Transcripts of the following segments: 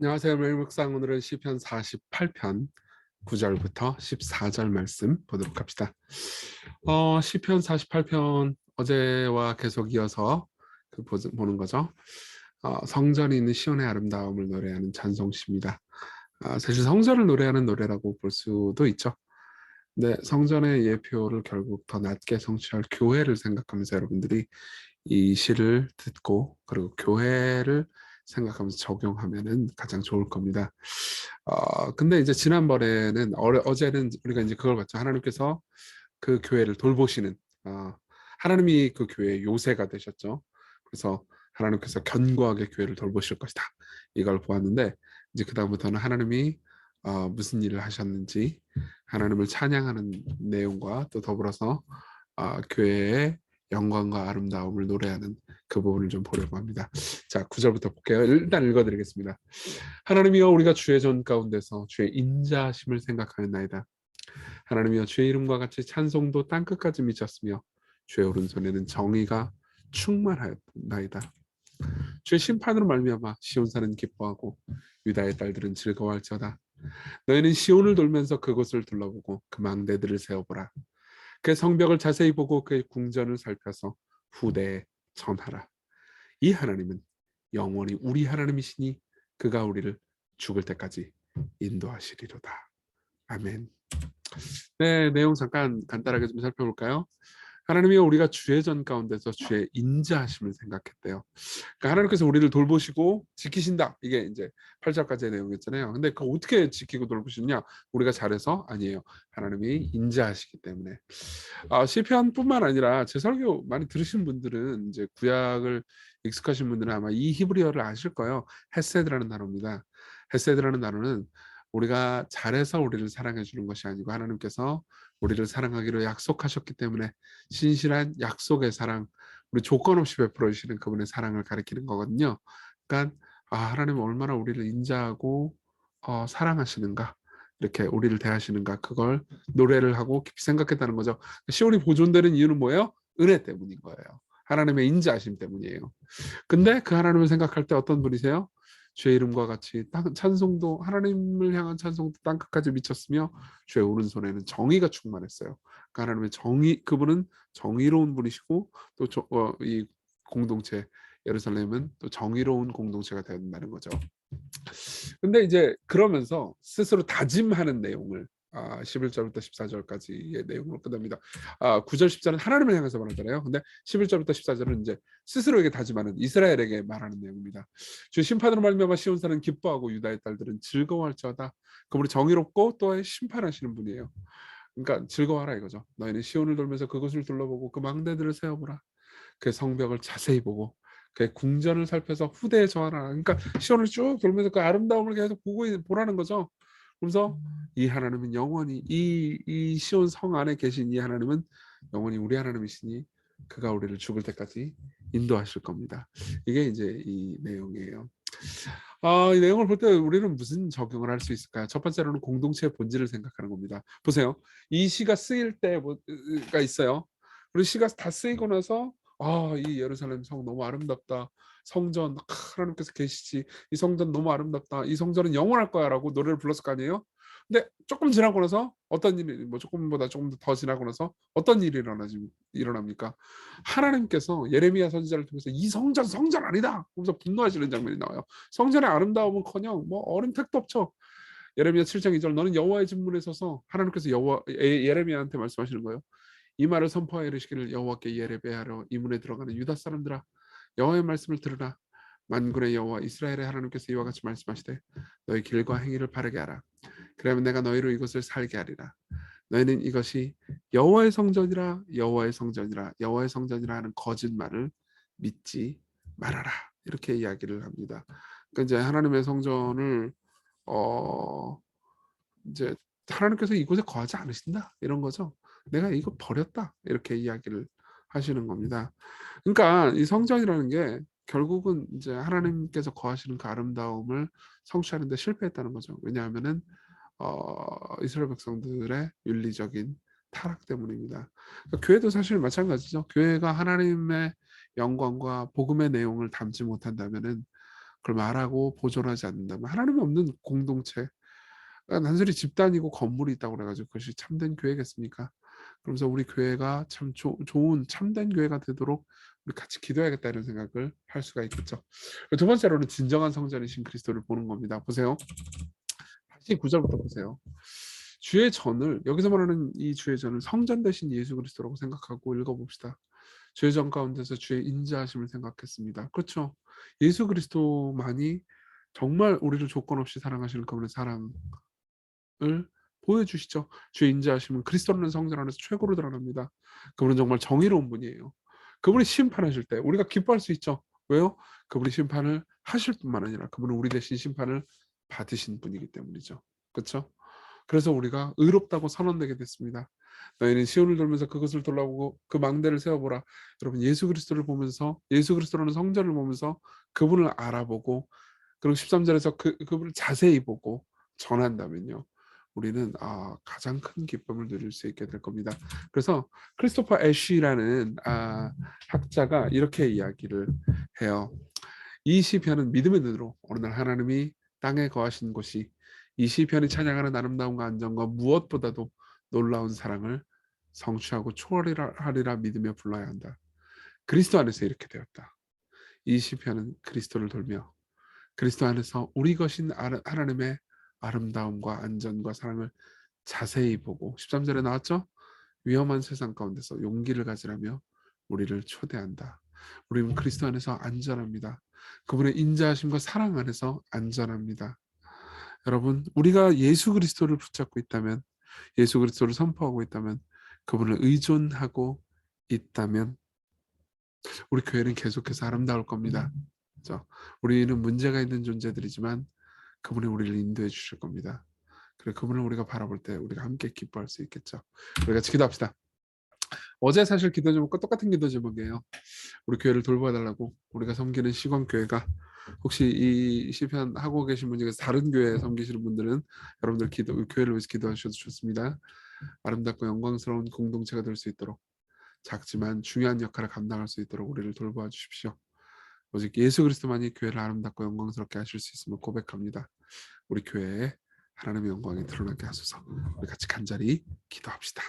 안녕하세요. 매일 묵상 오늘은 시편 48편 9절부터 14절 말씀 보도록 합시다. 시편 48편 어제와 계속 이어서 보는 거죠. 성전이 있는 시온의 아름다움을 노래하는 찬송시입니다. 사실 성전을 노래하는 노래라고 볼 수도 있죠. 근데 성전의 예표를 결국 더 낮게 성취할 교회를 생각하면서 여러분들이 이 시를 듣고 그리고 교회를 생각하면서 적용하면은 가장 좋을 겁니다. 근데 이제 지난번에는 어제는 우리가 이제 그걸 봤죠. 하나님께서 그 교회를 돌보시는 어, 하나님이 그 교회의 요새가 되셨죠. 그래서 하나님께서 견고하게 교회를 돌보실 것이다. 이걸 보았는데 이제 그 다음부터는 하나님이 무슨 일을 하셨는지 하나님을 찬양하는 내용과 또 더불어서 교회의 영광과 아름다움을 노래하는 그 부분을 좀 보려고 합니다. 자, 9절부터 볼게요. 일단 읽어드리겠습니다. 하나님이여 우리가 주의 전 가운데서 주의 인자하심을 생각하였나이다. 하나님이여 주의 이름과 같이 찬송도 땅끝까지 미쳤으며 주의 오른손에는 정의가 충만하였나이다. 주의 심판으로 말미암아 시온산은 기뻐하고 유다의 딸들은 즐거워할지어다. 너희는 시온을 돌면서 그곳을 둘러보고 그 망대들을 세어보라. 그 성벽을 자세히 보고 그의 궁전을 살펴서 후대에 전하라. 이 하나님은 영원히 우리 하나님이시니 그가 우리를 죽을 때까지 인도하시리로다. 아멘. 네, 내용 잠깐 간단하게 좀 살펴볼까요? 하나님이 우리가 주의 전 가운데서 주의 인자하심을 생각했대요. 그러니까 하나님께서 우리를 돌보시고 지키신다. 이게 이제 8절까지의 내용이었잖아요. 근데 그 어떻게 지키고 돌보시냐? 우리가 잘해서 아니에요. 하나님이 인자하시기 때문에. 시편뿐만 아니라 제 설교 많이 들으신 분들은 이제 구약을 익숙하신 분들은 아마 이 히브리어를 아실 거예요. 헤세드라는 단어입니다. 헤세드라는 단어는 우리가 잘해서 우리를 사랑해 주는 것이 아니고 하나님께서 우리를 사랑하기로 약속하셨기 때문에 신실한 약속의 사랑, 우리 조건 없이 베풀어 주시는 그분의 사랑을 가리키는 거거든요. 그러니까 하나님은 얼마나 우리를 인자하고 사랑하시는가, 이렇게 우리를 대하시는가, 그걸 노래를 하고 깊이 생각했다는 거죠. 시온이 보존되는 이유는 뭐예요? 은혜 때문인 거예요. 하나님의 인자하심 때문이에요. 근데 그 하나님을 생각할 때 어떤 분이세요? 주의 이름과 같이 찬송도, 하나님을 향한 찬송도 땅끝까지 미쳤으며 주의 오른손에는 정의가 충만했어요. 그러니까 하나님의 정의, 그분은 정의로운 분이시고 또 이 공동체 예루살렘은 또 정의로운 공동체가 된다는 거죠. 근데 이제 그러면서 스스로 다짐하는 내용을 11절부터 14절까지의 내용으로 끝납니다. 9절 10절은 하나님을 향해서 말하잖아요. 근데 11절부터 14절은 이제 스스로에게 다짐하는 이스라엘에게 말하는 내용입니다. 주 심판으로 말미암아 시온산은 기뻐하고 유다의 딸들은 즐거워할지어다. 그분이 정의롭고 또 심판하시는 분이에요. 그러니까 즐거워하라 이거죠. 너희는 시온을 돌면서 그것을 둘러보고 그 망대들을 세어보라. 그 성벽을 자세히 보고 그 궁전을 살펴서 후대에 저하라. 그러니까 시온을 쭉 돌면서 그 아름다움을 계속 보라는 거죠. 그러면서 이 하나님은 영원히 이 시온 성 안에 계신 이 하나님은 영원히 우리 하나님이시니 그가 우리를 죽을 때까지 인도하실 겁니다. 이게 이제 이 내용이에요. 이 내용을 볼 때 우리는 무슨 적용을 할 수 있을까요? 첫 번째로는 공동체의 본질을 생각하는 겁니다. 보세요. 이 시가 쓰일 때가 있어요. 그리고 시가 다 쓰이고 나서 이 예루살렘 성 너무 아름답다. 성전 하나님께서 계시지. 이 성전 너무 아름답다. 이 성전은 영원할 거야라고 노래를 불렀을 거 아니에요? 근데 조금 지나고 나서 어떤 일이 뭐 조금보다 조금 더 지나고 나서 어떤 일이 일어납니까? 하나님께서 예레미야 선지자를 통해서 이 성전 아니다. 그러면서 분노하시는 장면이 나와요. 성전의 아름다움은커녕 뭐 어린 택도 없죠. 예레미야 7장 2절 너는 여호와의 진문에 서서 하나님께서 예레미야한테 말씀하시는 거예요. 이 말을 선포하여 이르시기를 여호와께 예배하러 이 문에 들어가는 유다 사람들아 여호와의 말씀을 들으라. 만군의 여호와 이스라엘의 하나님께서 이와 같이 말씀하시되 너희 길과 행위를 바르게 하라. 그러면 내가 너희로 이곳을 살게 하리라. 너희는 이것이 여호와의 성전이라 여호와의 성전이라 여호와의 성전이라 하는 거짓말을 믿지 말아라. 이렇게 이야기를 합니다. 그러니까 이제 하나님의 성전을 어 이제 하나님께서 이곳에 거하지 않으신다 이런 거죠. 내가 이거 버렸다 이렇게 이야기를 하시는 겁니다. 그러니까 이 성전이라는 게 결국은 이제 하나님께서 거하시는 그 아름다움을 성취하는 데 실패했다는 거죠. 왜냐하면은 이스라엘 백성들의 윤리적인 타락 때문입니다. 그러니까 교회도 사실 마찬가지죠. 교회가 하나님의 영광과 복음의 내용을 담지 못한다면은 그걸 말하고 보존하지 않는다면 하나님이 없는 공동체, 단순히 집단이고 건물이 있다고 그래가지고 그것이 참된 교회겠습니까? 그러면서 우리 교회가 참 좋은 참된 교회가 되도록 우리 같이 기도해야겠다 이런 생각을 할 수가 있겠죠. 두 번째로는 진정한 성전이신 그리스도를 보는 겁니다. 보세요. 다시 9절부터 보세요. 주의 전을, 여기서 말하는 이 주의 전을 성전 대신 예수 그리스도라고 생각하고 읽어봅시다. 주의 전 가운데서 주의 인자하심을 생각했습니다. 그렇죠. 예수 그리스도만이 정말 우리를 조건 없이 사랑하시는 그분의 사랑을 보여주시죠. 주의 인자하심은 그리스도라는 성전 안에서 최고로 드러납니다. 그분은 정말 정의로운 분이에요. 그분이 심판하실 때 우리가 기뻐할 수 있죠. 왜요? 그분이 심판을 하실 뿐만 아니라 그분은 우리 대신 심판을 받으신 분이기 때문이죠. 그렇죠? 그래서 우리가 의롭다고 선언되게 됐습니다. 너희는 시온을 돌면서 그것을 돌아보고 그 망대를 세워보라. 여러분, 예수 그리스도를 보면서, 예수 그리스도라는 성전을 보면서 그분을 알아보고, 그리고 13절에서 그분을 자세히 보고 전한다면요, 우리는 가장 큰 기쁨을 누릴 수 있게 될 겁니다. 그래서 크리스토퍼 애쉬라는 학자가 이렇게 이야기를 해요. 이 시편은 믿음의 눈으로 어느 날 하나님이 땅에 거하신 곳이, 이 시편이 찬양하는 아름다움과 안정과 무엇보다도 놀라운 사랑을 성취하고 초월하리라 믿으며 불러야 한다. 그리스도 안에서 이렇게 되었다. 이 시편은 그리스도를 돌며 그리스도 안에서 우리 것인 하나님의 아름다움과 안전과 사랑을 자세히 보고, 13절에 나왔죠? 위험한 세상 가운데서 용기를 가지라며 우리를 초대한다. 우리는 그리스도 안에서 안전합니다. 그분의 인자하심과 사랑 안에서 안전합니다. 여러분, 우리가 예수 그리스도를 붙잡고 있다면, 예수 그리스도를 선포하고 있다면, 그분을 의존하고 있다면 우리 교회는 계속해서 아름다울 겁니다. 그렇죠? 우리는 문제가 있는 존재들이지만 그분이 우리를 인도해 주실 겁니다. 그래, 그분을 우리가 바라볼 때 우리가 함께 기뻐할 수 있겠죠. 우리 같이 기도합시다. 어제 사실 기도 제목과 똑같은 기도 제목이에요. 우리 교회를 돌봐달라고, 우리가 섬기는 시광교회가, 혹시 이 시편 하고 계신 분 중에서 다른 교회 섬기시는 분들은 여러분들 교회를 위해서 기도하셔도 좋습니다. 아름답고 영광스러운 공동체가 될 수 있도록, 작지만 중요한 역할을 감당할 수 있도록 우리를 돌봐 주십시오. 오직 예수 그리스도만이 교회를 아름답고 영광스럽게 하실 수 있음을 고백합니다. 우리 교회에 하나님의 영광이 드러나게 하소서. 우리 같이 간절히 기도합시다.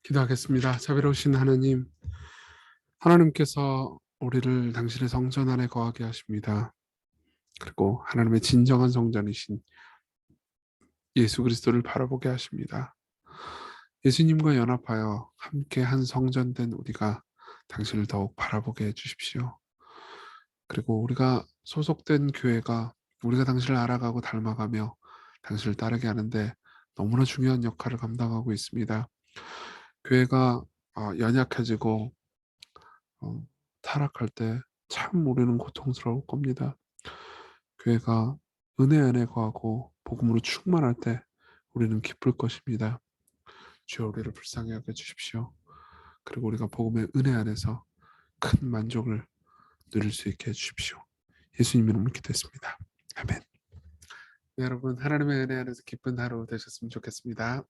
기도하겠습니다. 자비로우신 하나님, 하나님께서 우리를 당신의 성전 안에 거하게 하십니다. 그리고 하나님의 진정한 성전이신 예수 그리스도를 바라보게 하십니다. 예수님과 연합하여 함께 한 성전된 우리가 당신을 더욱 바라보게 해주십시오. 그리고 우리가 소속된 교회가 우리가 당신을 알아가고 닮아가며 당신을 따르게 하는데 너무나 중요한 역할을 감당하고 있습니다. 교회가 연약해지고 타락할 때 참 우리는 고통스러울 겁니다. 교회가 은혜 안에 거하고 복음으로 충만할 때 우리는 기쁠 것입니다. 주여 우리를 불쌍히 여겨 주십시오. 그리고 우리가 복음의 은혜 안에서 큰 만족을 누릴 수 있게 해주십시오. 예수님 이름으로 기도했습니다. 아멘. 네, 여러분 하나님의 은혜 안에서 기쁜 하루 되셨으면 좋겠습니다.